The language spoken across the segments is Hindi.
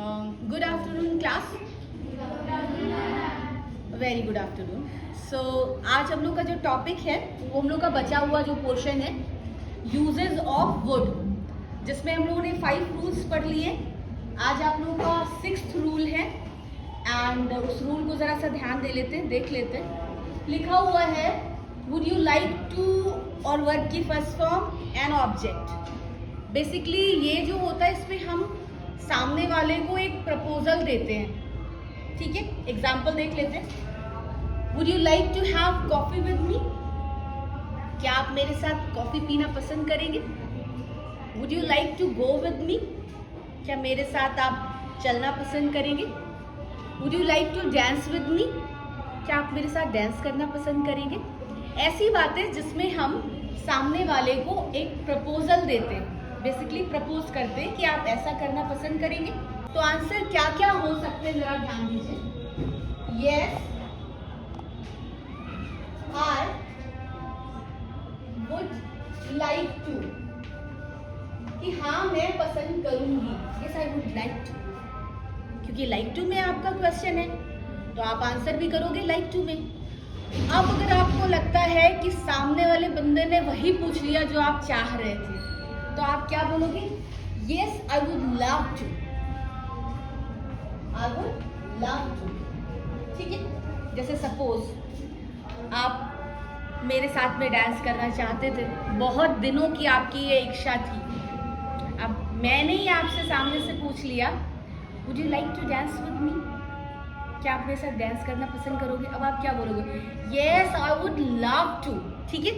Good afternoon, class. Very good afternoon. So आज हम लोग का जो टॉपिक है वो हम लोग का बचा हुआ जो पोर्शन है यूजेस ऑफ वुड, जिसमें हम लोगों ने 5 रूल्स पढ़ लिए. आज आप लोगों का 6th रूल है एंड उस रूल को ज़रा सा ध्यान दे लेते हैं, देख लेते हैं. लिखा हुआ है वुड यू लाइक टू और वर्ड की first form an object. Basically ये जो होता है इसमें हम सामने वाले को एक प्रपोजल देते हैं. ठीक है, एग्जाम्पल देख लेते हैं. Would you like to have coffee with me? क्या आप मेरे साथ कॉफी पीना पसंद करेंगे? Would you like to go with me? क्या मेरे साथ आप चलना पसंद करेंगे? Would you like to dance with me? क्या आप मेरे साथ डांस करना पसंद करेंगे? ऐसी बातें जिसमें हम सामने वाले को एक प्रपोजल देते हैं, बेसिकली प्रपोज करते हैं कि आप ऐसा करना पसंद करेंगे. तो आंसर क्या क्या हो सकते हैं जरा ध्यान दीजिए. Yes, I would like to, कि हाँ मैं पसंद करूंगी. Yes I would like to, क्योंकि लाइक टू में आपका क्वेश्चन है तो आप आंसर भी करोगे लाइक टू में. अब अगर आपको लगता है कि सामने वाले बंदे ने वही पूछ लिया जो आप चाह रहे थे, तो आप क्या बोलोगे? Yes I would love to, I would love to. ठीक है, जैसे सपोज आप मेरे साथ में डांस करना चाहते थे, बहुत दिनों की आपकी ये इच्छा थी. अब मैंने ही आपसे सामने से पूछ लिया would you like to dance with me? क्या आप मेरे साथ डांस करना पसंद करोगे? अब आप क्या बोलोगे? Yes I would love to. ठीक है,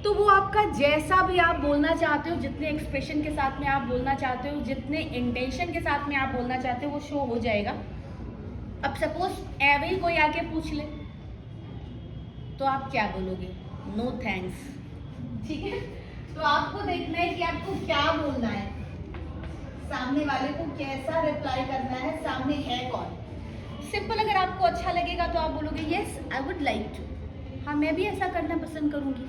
तो वो आपका जैसा भी आप बोलना चाहते हो, जितने एक्सप्रेशन के साथ में आप बोलना चाहते हो, जितने इंटेंशन के साथ में आप बोलना चाहते हो, वो शो हो जाएगा. अब सपोज एवे ही कोई आके पूछ ले तो आप क्या बोलोगे? No thanks. ठीक है, तो आपको देखना है कि आपको क्या बोलना है, सामने वाले को कैसा रिप्लाई करना है, सामने है कौन. सिंपल, अगर आपको अच्छा लगेगा तो आप बोलोगे yes I would like to, हाँ मैं भी ऐसा करना पसंद करूंगी.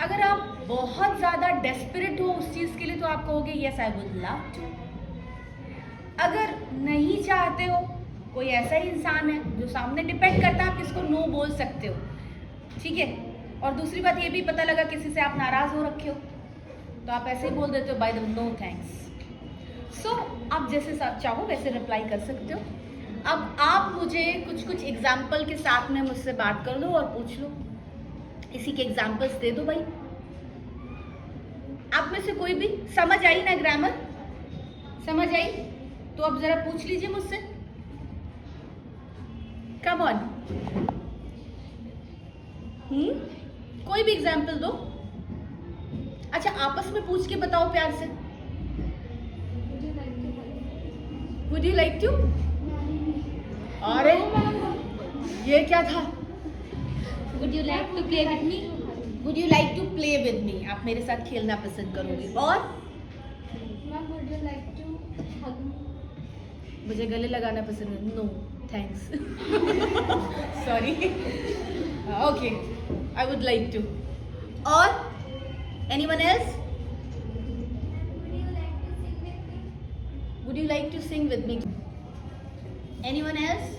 अगर आप बहुत ज़्यादा डेस्परेट हो उस चीज़ के लिए तो आप कहोगे yes I would love to. अगर नहीं चाहते हो, कोई ऐसा ही इंसान है जो सामने, डिपेंड करता है आप किसको नो बोल सकते हो. ठीक है, और दूसरी बात ये भी पता लगा किसी से आप नाराज़ हो रखे हो तो आप ऐसे ही बोल देते हो बाय द नो थैंक्स. सो आप जैसे चाहो वैसे रिप्लाई कर सकते हो. अब आप मुझे कुछ कुछ एग्जाम्पल के साथ में मुझसे बात कर लो और पूछ लो, इसी के एग्जाम्पल्स दे दो भाई. आप में से कोई भी समझ आई ना, ग्रामर समझ आई तो अब जरा पूछ लीजिए मुझसे. कम ऑन, कोई भी एग्जाम्पल दो. अच्छा आपस में पूछ के बताओ प्यार से. Would you like to? अरे ये क्या था? Would you like to play with me? Would you like to play with me, आप मेरे साथ खेलना पसंद करोगे. और would you like to hug me? मुझे गले लगाना पसंद है. No thanks. Sorry. Okay, I would like to. और anyone else? Would you like to sing with me? Anyone else?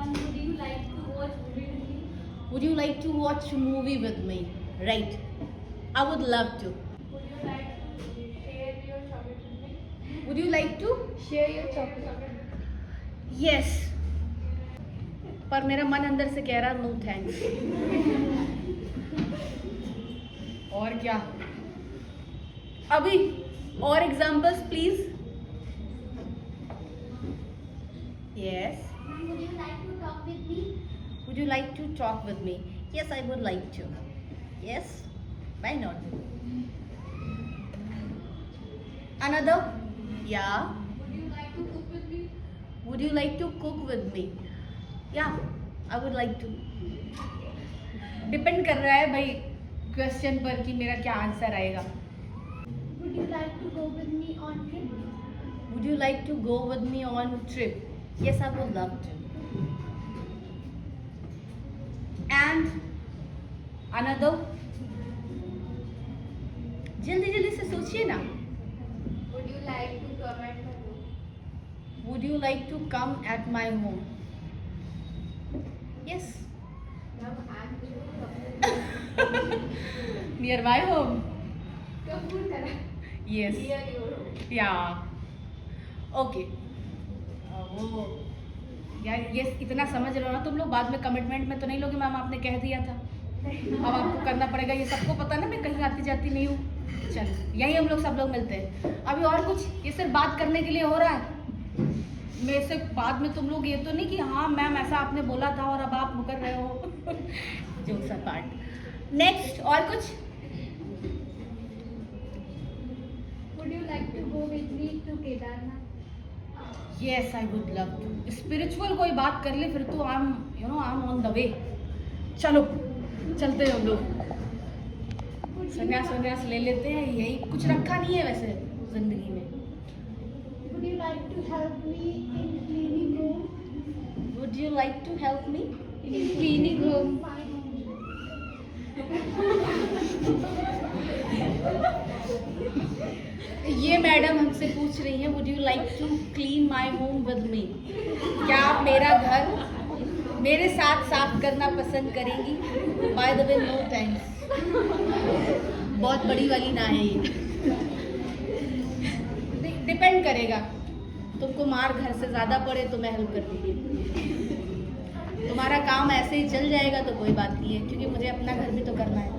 Would you like to watch movie with me? Would you like to watch a movie with me? Right. I would love to. Would you like to share your chocolate with me? Would you like to? Share your chocolate. Yes. पर मेरा मन अंदर से कह रहा नो थैंक्स. और क्या? अभी और examples please. Yes. Would you like to talk with me? Would you like to talk with me? Yes, I would like to. Yes. Why not? Another? Yeah. Would you like to cook with me? Would you like to cook with me? Yeah, I would like to. Depend कर रहा है भाई क्वेश्चन पर कि मेरा क्या आंसर आएगा. Would you like to go with me on trip? Would you like to go with me on trip? Yes, I would love to. And another? जल्दी जल्दी से सोचिए ना. Would you like to come at my room? Would you like to come at my home? Yes. Near my home? Yes. Yeah. Okay. वो यार ये इतना समझ लो ना तुम लोग, बाद में कमिटमेंट में तो नहीं लोगे मैम आपने कह दिया था, अब आपको करना पड़ेगा। ये सबको पता ना मैं कहीं आती जाती नहीं हूँ। चल यही हम लोग सब लोग मिलते हैं। अभी और कुछ, ये सिर्फ बात करने के लिए हो रहा है। मेरे से बाद में तुम लोग ये तो नहीं कि हाँ मैम ऐसा आपने बोला था और अब आप मुकर रहे हो। Jokes apart. नेक्स्ट और कुछ? Would you like to go with me to Kedarnath? Yes, I would love to. Spiritual कोई बात कर ले फिर तो I am on the way. चलो चलते हैं हम लोग, संन्यास ले लेते हैं। यही कुछ रखा नहीं है वैसे जिंदगी में। Would you like to help me in cleaning room? Would you like to help me In cleaning room. ये मैडम हमसे पूछ रही हैं would you like to clean my home with me? क्या आप मेरा घर मेरे साथ साफ करना पसंद करेंगी? By the way no thanks. बहुत बड़ी वाली ना है ये। डिपेंड करेगा, तुमको मार घर से ज़्यादा पड़े तो मैं हेल्प कर दूँगी। तुम्हारा काम ऐसे ही चल जाएगा तो कोई बात नहीं है, क्योंकि मुझे अपना घर भी तो करना है।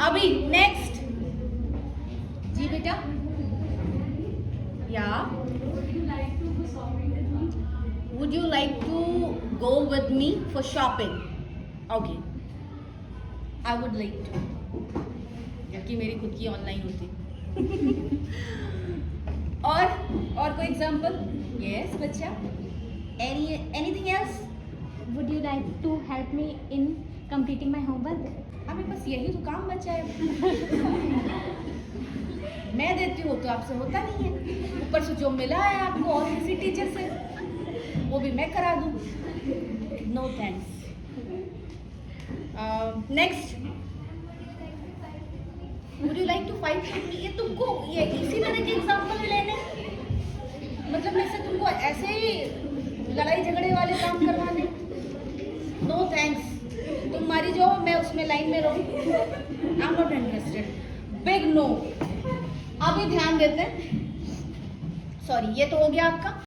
अभी नेक्स्ट जी बेटा। या would you like to go with me for shopping? Okay, I would like to, जबकि मेरी खुद की ऑनलाइन होती। और कोई एग्जांपल? यस बच्चा, anything else? Would you like to help me in completing my homework? हमें बस यही तो काम बचा है। मैं देती हूँ तो आपसे होता नहीं है, ऊपर से जो मिला है आपको और किसी टीचर से वो भी मैं करा दूँ। No thanks. Next, would you like to fight with me? ये तुमको ये इसी तरह के एग्जांपल लेने, मतलब मैं से तुमको ऐसे ही लड़ाई झगड़े वाले काम करवाने? नो थैंक्स, तुम्हारी जो मैं उसमें लाइन में रहूँ। I am not interested. Big no. अभी ध्यान देते हैं। सॉरी, ये तो हो गया आपका।